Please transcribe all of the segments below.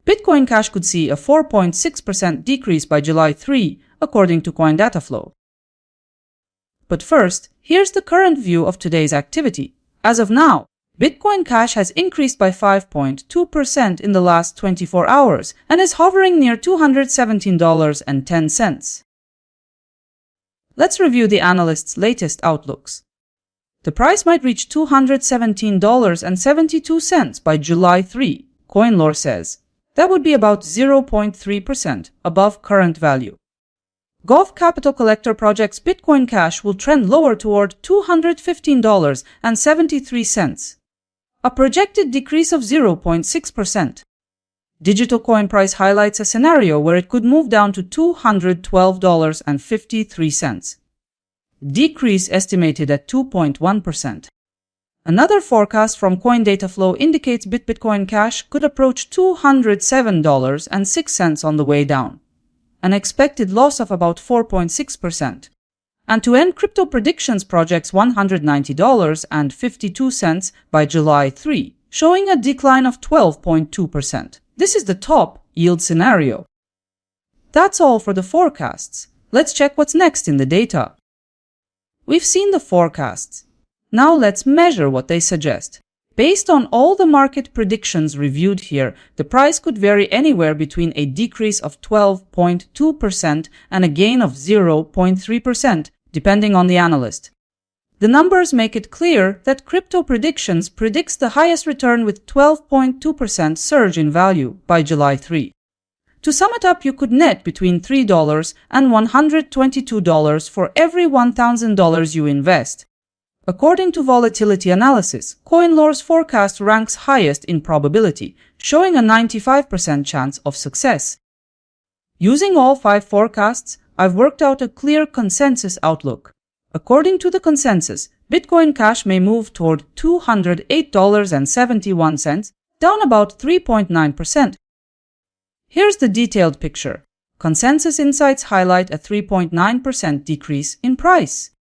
Bitcoin Cash could see a 4.6% decrease by July 3, according to CoinDataFlow. But first, here's the current view of today's activity. As of now, Bitcoin Cash has increased by 5.2% in the last 24 hours and is hovering near $217.10. Let's review the analysts' latest outlooks. The price might reach $217.72 by July 3, CoinLore says. That would be about 0.3% above current value. Gulf Capital Collector projects Bitcoin Cash will trend lower toward $215.73, a projected decrease of 0.6%. Digital Coin Price highlights a scenario where it could move down to $212.53, decrease estimated at 2.1%. Another forecast from CoinDataFlow indicates Bitcoin Cash could approach $207.06 on the way down, an expected loss of about 4.6%. And to end, Crypto Predictions projects $190.52 by July 3, showing a decline of 12.2%. This is the top yield scenario. That's all for the forecasts. Let's check what's next in the data. We've seen the forecasts. Now let's measure what they suggest. Based on all the market predictions reviewed here, the price could vary anywhere between a decrease of 12.2% and a gain of 0.3%, depending on the analyst. The numbers make it clear that Crypto Predictions predicts the highest return with 12.2% surge in value by July 3. To sum it up, you could net between $3 and $122 for every $1,000 you invest. According to volatility analysis, CoinLore's forecast ranks highest in probability, showing a 95% chance of success. Using all 5 forecasts, I've worked out a clear consensus outlook. According to the consensus, Bitcoin Cash may move toward $208.71, down about 3.9%. Here's the detailed picture. Consensus insights highlight a 3.9% decrease in price.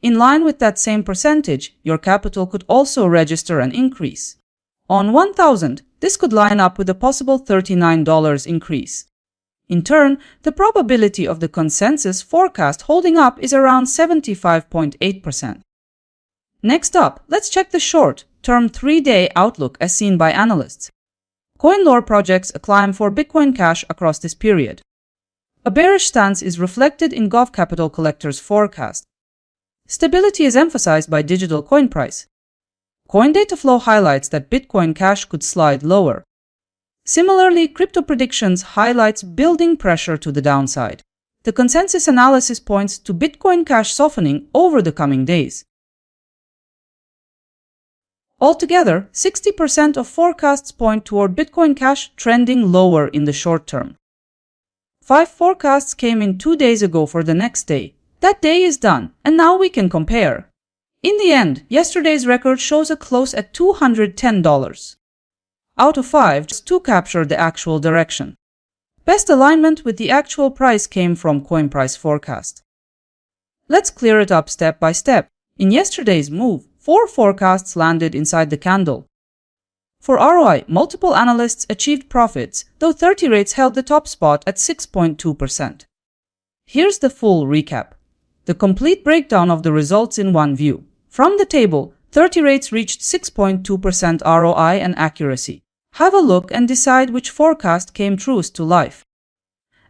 In line with that same percentage, your capital could also register an increase. On 1,000, this could line up with a possible $39 increase. In turn, the probability of the consensus forecast holding up is around 75.8%. Next up, let's check the short-term 3-day outlook as seen by analysts. CoinLore projects a climb for Bitcoin Cash across this period. A bearish stance is reflected in Gulf Capital Collector's forecast. Stability is emphasized by Digital Coin Price. CoinDataFlow highlights that Bitcoin Cash could slide lower. Similarly, Crypto Predictions highlights building pressure to the downside. The consensus analysis points to Bitcoin Cash softening over the coming days. Altogether, 60% of forecasts point toward Bitcoin Cash trending lower in the short term. 5 forecasts came in 2 days ago for the next day. That day is done, and now we can compare. In the end, yesterday's record shows a close at $210. Out of 5, just 2 captured the actual direction. Best alignment with the actual price came from Coin Price forecast. Let's clear it up step by step. In yesterday's move, 4 forecasts landed inside the candle. For ROI, multiple analysts achieved profits, though 30 rates held the top spot at 6.2%. Here's the full recap. The complete breakdown of the results in one view. From the table, 30 rates reached 6.2% ROI and accuracy. Have a look and decide which forecast came truest to life.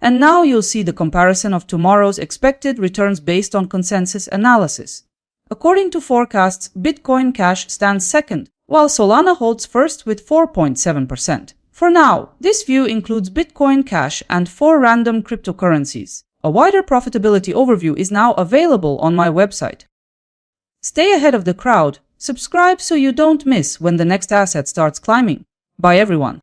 And now you'll see the comparison of tomorrow's expected returns based on consensus analysis. According to forecasts, Bitcoin Cash stands second, while Solana holds first with 4.7%. For now, this view includes Bitcoin Cash and 4 random cryptocurrencies. A wider profitability overview is now available on my website. Stay ahead of the crowd. Subscribe so you don't miss when the next asset starts climbing. Bye everyone.